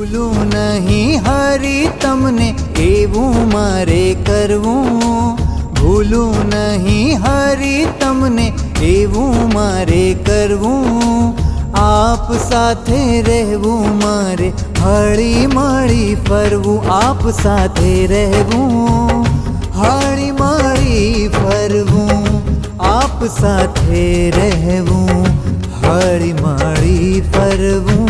ભૂલું નહીં હરી તમને એવું મારે કરવું, ભૂલું નહીં હરી તમને એવું મારે કરવું, આપ સાથે રહેવું મારે હળી મળી ફરવું, આપ સાથે રહેવું હળી મળી ફરવું, આપ સાથે રહેવું હળી મળી ફરવું।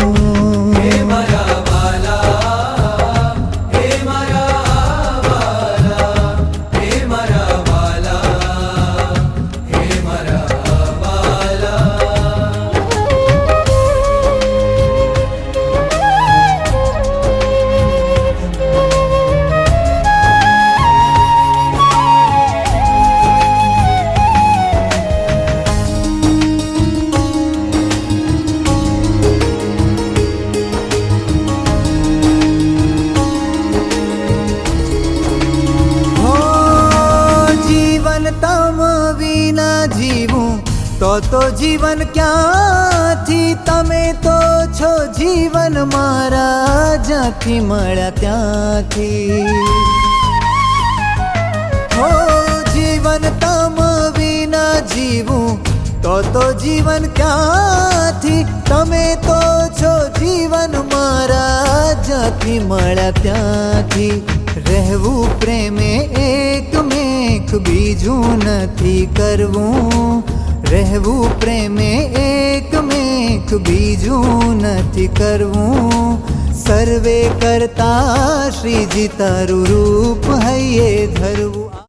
તમ વિના જીવું તો જીવન ક્યાંથી, તમે તો છો જીવન મારા જ્યાંથી મળ્યા ત્યાંથી। હો જીવન તમ વિના જીવું તો જીવન ક્યાંથી, તમે તો છો જીવન મારા જ્યાંથી મળ્યા ત્યાંથી। રહેવું પ્રેમે એક મેક બીજું નથી કરવું, રહેવું પ્રેમે એક મેક બીજું નથી કરવું, સર્વે કરતા શ્રીજી તારું રૂપ હૈયે ધરવું।